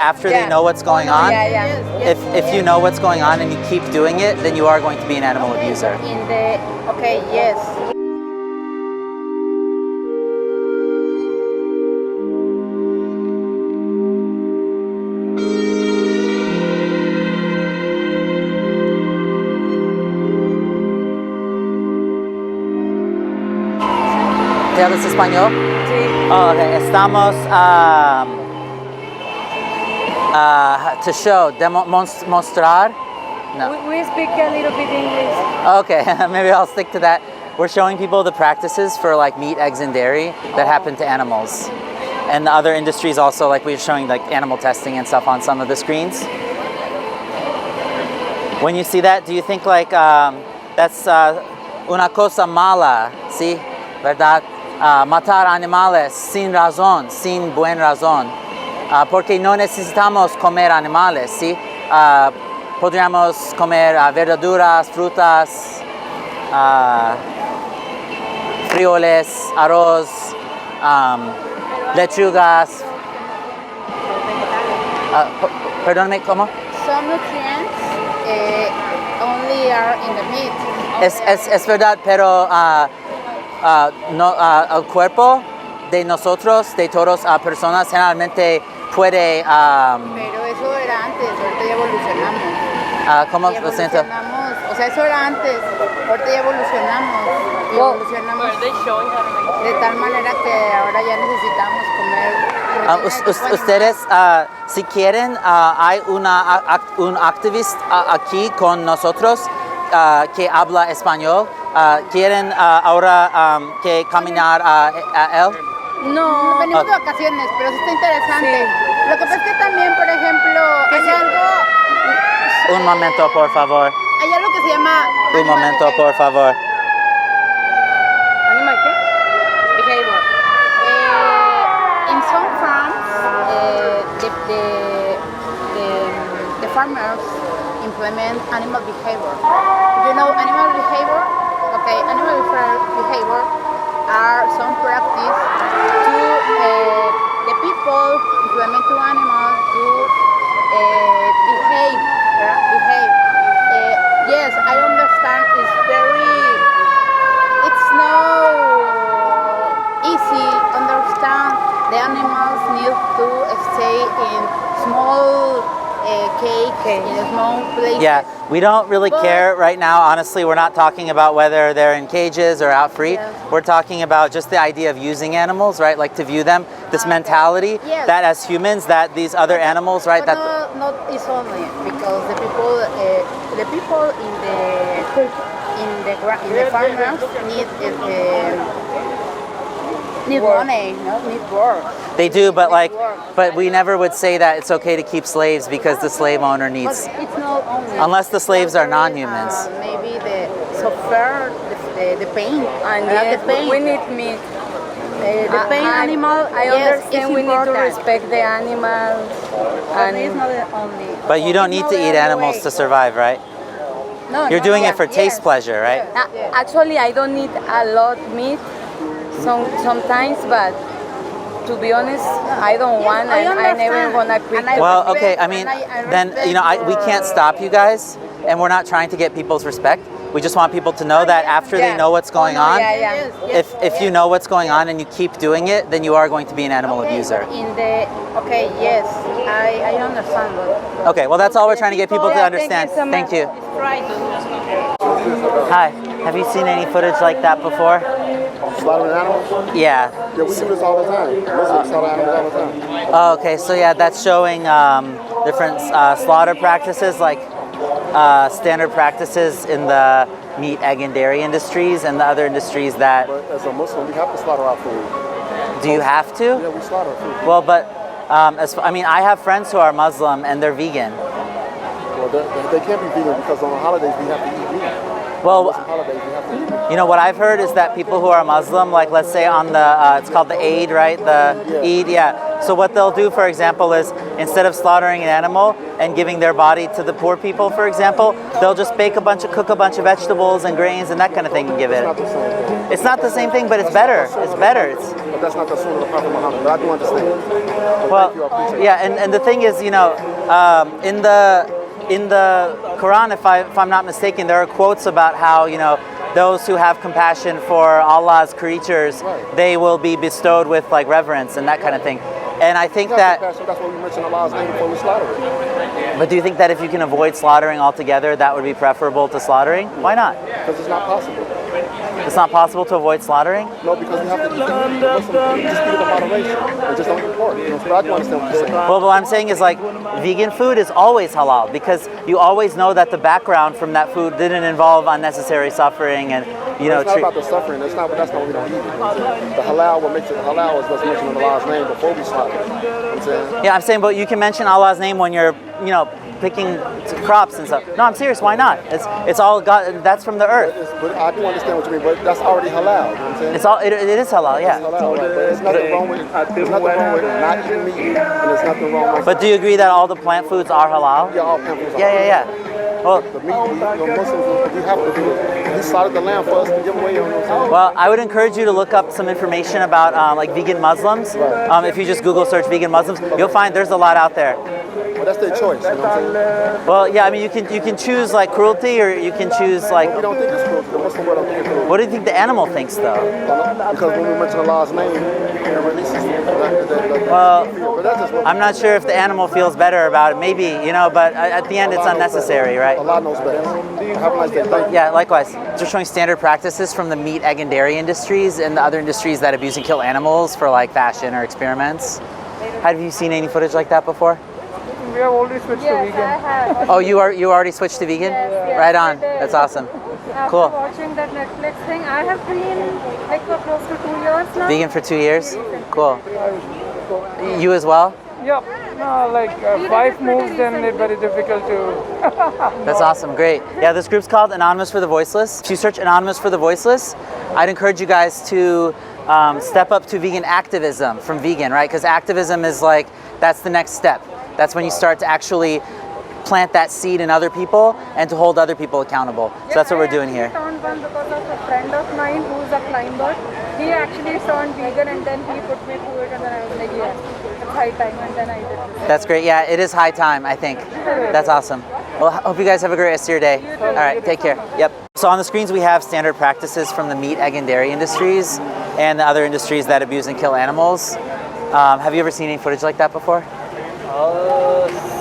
after they know what's going on, if you know what's going on and you keep doing it, then you are going to be an animal abuser. Yes. ¿Te hablas español? Sí. Oh, okay. Estamos to show, mostrar. No. We speak a little bit English. Okay, maybe I'll stick to that. We're showing people the practices for like meat, eggs, and dairy that happen to animals. And the other industries also, like we're showing like animal testing and stuff on some of the screens. When you see that, do you think like that's una cosa mala, ¿sí? ¿Verdad? Matar animales sin razón, sin buena razón. Porque no necesitamos comer animales, ¿sí? Podríamos comer verduras, frutas, frijoles, arroz, lechugas. Perdóname, ¿cómo? Some nutrients only are in the meat. Es verdad, pero no, el cuerpo de nosotros, de todas las personas, generalmente puede... Pero eso era antes, ahorita ya evolucionamos. ¿Cómo lo siento? O sea, eso era antes, ahorita ya evolucionamos. De tal manera que ahora ya necesitamos comer. Ustedes, si quieren, hay un activista aquí con nosotros que habla español. ¿Quieren ahora que caminar a él? No, venimos de vacaciones, pero sí está interesante. Sí. Lo que pasa es que también, por ejemplo, hay algo... Un momento, por favor. Hay algo que se llama... Un momento, por favor. ¿Animal qué? Behavior. In some farms, the farmers implement animal behavior. You know animal behavior? Okay, animal behavior are some practice to the people implement to animals to behave. Yes, I understand. It's no easy understand. The animals need to stay in small cage, in small places. Yeah, we don't really care right now. Honestly, we're not talking about whether they're in cages or out free. Yes. We're talking about just the idea of using animals, right? Like to view them, this mentality that as humans, that these other animals, right? But That not it's only because the people in the farmers need money, need work. they do, but we never would say that it's okay to keep slaves because the slave owner needs. But it's not only. Unless the slaves are non-humans. Maybe the suffer the pain. And the pain. we need meat. The pain animal. I understand we need to respect the animals. And it's not the only. But you don't need to eat animals to survive, right? No, You're doing it for taste pleasure, right? Actually, I don't eat a lot meat sometimes, but to be honest, I don't want, and I never wanna quit. Well, okay, I mean, then, we can't stop you guys, and we're not trying to get people's respect. We just want people to know that after they know what's going on, if you know what's going on and you keep doing it, then you are going to be an animal abuser. Yes, I understand. Okay, well, that's all we're trying to get people to understand. Thank you. Hi, have you seen any footage like that before? Slaughtering animals? Yeah. Yeah, we do this all the time. Muslims slaughter animals all the time. Oh, okay, so yeah, that's showing different slaughter practices, like standard practices in the meat, egg, and dairy industries and the other industries that... But as a Muslim, we have to slaughter our food. Do you have to? Yeah, we slaughter food. Well, but, I have friends who are Muslim and they're vegan. Well, they can't be vegan because on the holidays we have to eat meat. Well, Holidays we have to eat meat. you know, what I've heard is that people who are Muslim, like let's say on the, it's called the Eid, right? The Eid, yeah. So what they'll do, for example, is instead of slaughtering an animal and giving their body to the poor people, for example, they'll just cook a bunch of vegetables and grains and that kind of thing and give it. It's not the same thing, but it's better. It's better. But that's not the sunnah of the Prophet Muhammad. But I do understand. But Well, thank you, I appreciate it. yeah, and the thing is, you know, in the Quran, if I'm not mistaken, there are quotes about how, you know, those who have compassion for Allah's creatures, they will be bestowed with like reverence and that kind of thing. And I think that. That's why we mentioned Allah's name before we slaughter it. But do you think that if you can avoid slaughtering altogether, that would be preferable to slaughtering? Why not? Because it's not possible. It's not possible to avoid slaughtering? No, because you have to eat the Muslim, just eat it in moderation. And just don't eat pork. You know, so I do understand what you're saying. Well, what I'm saying is like vegan food is always halal because you always know that the background from that food didn't involve unnecessary suffering and, you know. It's not about the suffering. That's not what we don't eat. You know what I'm saying? The halal, what makes it halal is what's mentioned in Allah's name before we slaughter it. You know what I'm saying? Yeah, I'm saying, but you can mention Allah's name when you're, you know, picking crops and stuff. No, I'm serious. Why not? It's all God. That's from the earth. But I do understand what you mean. But that's already halal. You know what I'm saying? It's all. It is halal. Yeah. It's halal, right? But there's nothing wrong with not eating meat, and there's nothing wrong with. But do you agree that all the plant foods are halal? Yeah, all plant foods are Yeah. Well, the meat, Muslims, we have to do it. He slaughtered the lamb for us to give away on those. well, I would encourage you to look up some information about like vegan Muslims. If you just Google search vegan Muslims, you'll find there's a lot out there. Well, that's their choice. You know what I'm saying? Well, yeah, I mean, you can choose like cruelty, or you can choose like. We don't think it's cruelty. The Muslim world don't think it's cruelty. What do you think the animal thinks, though? Because when we mention Allah's name, it releases Well, but that's just what I'm not sure if the animal feels better about it. Maybe, you know, but at the end, it's unnecessary, right? Allah knows best. Have a nice day. Thank you. Yeah, likewise. Just showing standard practices from the meat, egg, and dairy industries and the other industries that abuse and kill animals for like fashion or experiments. Have you seen any footage like that before? We have already switched to vegan. I have. Oh, you already switched to vegan? Yes, Right I on. did. That's awesome. After Cool. watching that Netflix thing, I have been like for close to 2 years now. Vegan for 2 years? Cool. You as well? Yep. No, like 5 moves, then it's very difficult to. That's awesome, great. Yeah, this group's called Anonymous for the Voiceless. If you search Anonymous for the Voiceless, I'd encourage you guys to step up to vegan activism from vegan, right? Because activism is like, that's the next step. That's when you start to actually plant that seed in other people and to hold other people accountable. So that's what we're doing here. I turned one because of a friend of mine who's a climber. He actually turned vegan and then he put me through it and then I was like, yeah, it's high time, and then I did this. That's great. Yeah, it is high time, I think. That's awesome. Well, I hope you guys have a great rest of your day. All right, take care. Yep. So on the screens we have standard practices from the meat, egg, and dairy industries and the other industries that abuse and kill animals. Have you ever seen any footage like that before?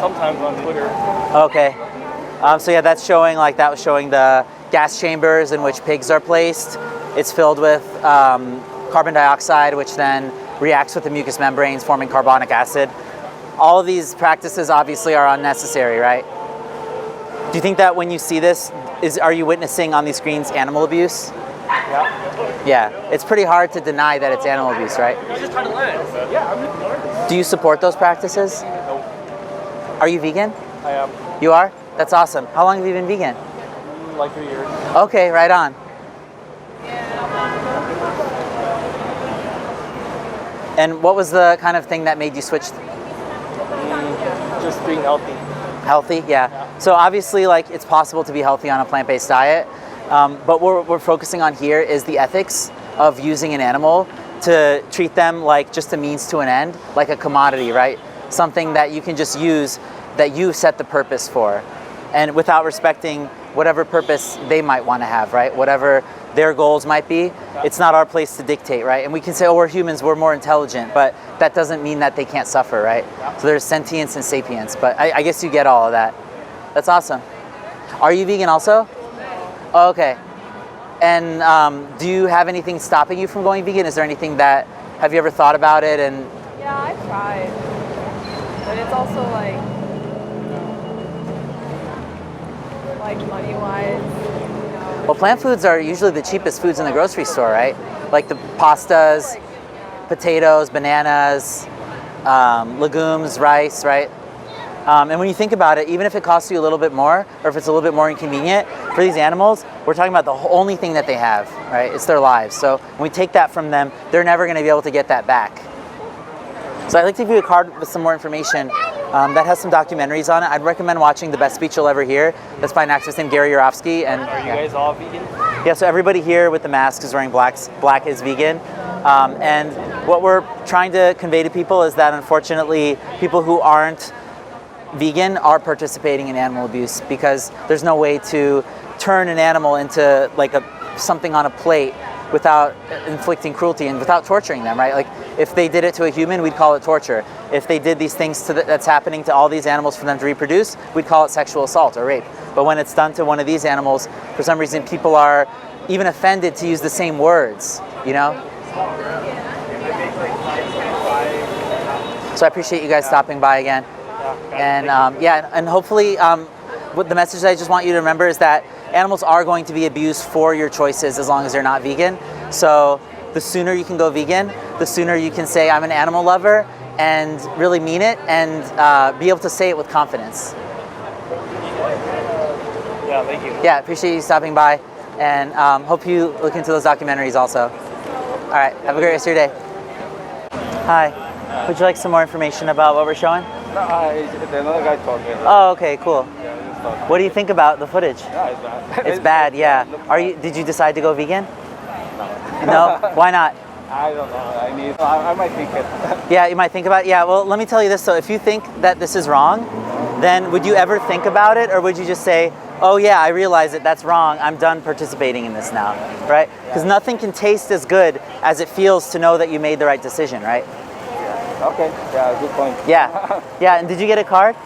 Sometimes on Twitter. Okay. So yeah, that was showing the gas chambers in which pigs are placed. It's filled with carbon dioxide, which then reacts with the mucous membranes, forming carbonic acid. All of these practices obviously are unnecessary, right? Do you think that when you see this, are you witnessing on these screens animal abuse? Yeah. Yeah, it's pretty hard to deny that it's animal abuse, right? I just trying to learn. Yeah, I'm just learning. Do you support those practices? Nope. Are you vegan? I am. You are? That's awesome. How long have you been vegan? Like 3 years. Okay, right on. And what was the kind of thing that made you switch? Just being healthy. Healthy, yeah. So obviously, like, it's possible to be healthy on a plant-based diet, but what we're focusing on here is the ethics of using an animal to treat them like just a means to an end, like a commodity, right? Something that you can just use, that you set the purpose for, and without respecting whatever purpose they might want to have, right? Whatever their goals might be, it's not our place to dictate, right? And we can say, oh, we're humans, we're more intelligent, but that doesn't mean that they can't suffer, right? So there's sentience and sapience, but I guess you get all of that. That's awesome. Are you vegan also? Oh, okay. And do you have anything stopping you from going vegan? Is there anything that, have you ever thought about it? And Yeah, I tried. But it's also like money-wise, you know. well, plant foods are usually the cheapest foods in the grocery store, right? Like the pastas, potatoes, bananas, legumes, rice, right? And when you think about it, even if it costs you a little bit more, or if it's a little bit more inconvenient, for these animals, we're talking about the only thing that they have, right? It's their lives. So when we take that from them, they're never going to be able to get that back. So I'd like to give you a card with some more information that has some documentaries on it. I'd recommend watching The Best Speech You'll Ever Hear. That's by an activist named Gary Yourofsky. And Are you guys all vegan? yeah, so everybody here with the mask is wearing black is vegan. And what we're trying to convey to people is that unfortunately people who aren't vegan are participating in animal abuse, because there's no way to turn an animal into like something on a plate without inflicting cruelty and without torturing them, right? Like if they did it to a human, we'd call it torture. If they did these things that's happening to all these animals for them to reproduce, we'd call it sexual assault or rape. But when it's done to one of these animals, for some reason people are even offended to use the same words, you know? So I appreciate you guys stopping by again. And yeah, and hopefully what the message that I just want you to remember is that animals are going to be abused for your choices as long as they're not vegan. So the sooner you can go vegan, the sooner you can say I'm an animal lover and really mean it, and be able to say it with confidence. Yeah, thank you. Yeah, appreciate you stopping by, and hope you look into those documentaries also. All right, have a great rest of your day. Hi, would you like some more information about what we're showing? No, another guy told me. Oh, okay, cool. Yeah, What do you think about the footage? yeah, it's bad. It's bad, yeah. Did you decide to go vegan? No? Why not? I don't know. I might think it. Yeah, you might think about it. Yeah, well, let me tell you this though. If you think that this is wrong, then would you ever think about it, or would you just say, oh yeah, I realize it, that's wrong, I'm done participating in this now, right? Because nothing can taste as good as it feels to know that you made the right decision, right? Okay, yeah, good point. Yeah, yeah, and did you get a card?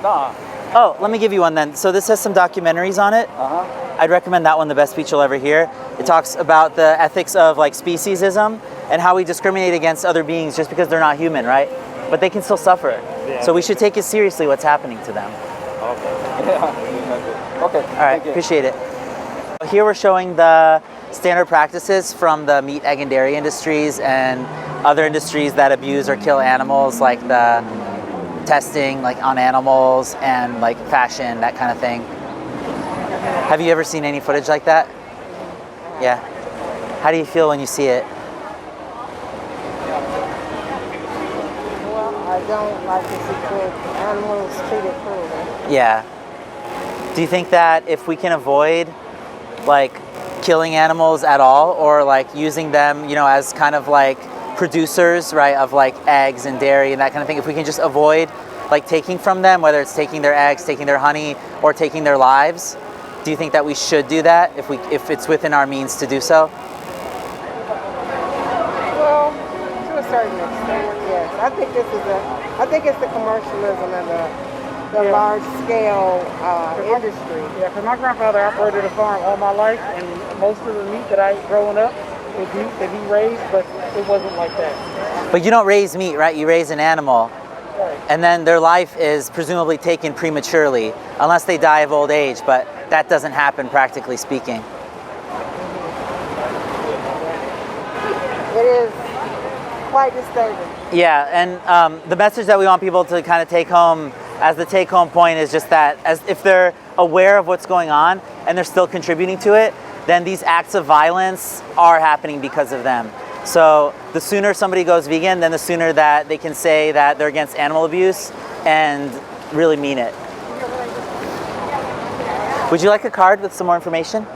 No. Oh, let me give you one then. So this has some documentaries on it. I'd recommend that one, The Best Speech You'll Ever Hear. It talks about the ethics of like speciesism and how we discriminate against other beings just because they're not human, right? But they can still suffer. Yeah. So we should take it seriously what's happening to them. Okay. Yeah. Okay. All right, appreciate it. Here we're showing the standard practices from the meat, egg, and dairy industries and other industries that abuse or kill animals, like the testing like on animals and like fashion, that kind of thing. Have you ever seen any footage like that? Yeah. How do you feel when you see it? Well, I don't like to see animals treated cruelly. Yeah. Do you think that if we can avoid like killing animals at all, or like using them, you know, as kind of like producers, right, of like eggs and dairy and that kind of thing, if we can just avoid like taking from them, whether it's taking their eggs, taking their honey, or taking their lives, do you think that we should do that if it's within our means to do so? Well, to a certain extent, yes. I think it's the commercialism and the large scale industry. Yeah, because my grandfather operated a farm all my life, and most of the meat that I ate growing up was meat that he raised, but it wasn't like that. But you don't raise meat, right? You raise an animal. Right. And then their life is presumably taken prematurely, unless they die of old age, but that doesn't happen practically speaking. It is quite disturbing. Yeah, and the message that we want people to kind of take home as the take-home point is just that as if they're aware of what's going on and they're still contributing to it, then these acts of violence are happening because of them. So the sooner somebody goes vegan, then the sooner that they can say that they're against animal abuse and really mean it. Would you like a card with some more information?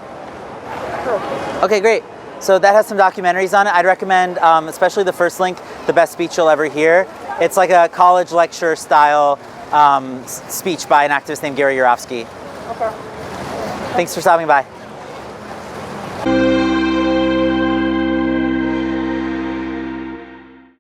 Sure. Okay, great. So that has some documentaries on it. I'd recommend, especially the first link, The Best Speech You'll Ever Hear. It's like a college lecture style speech by an activist named Gary Yourofsky. Okay. Thanks for stopping by.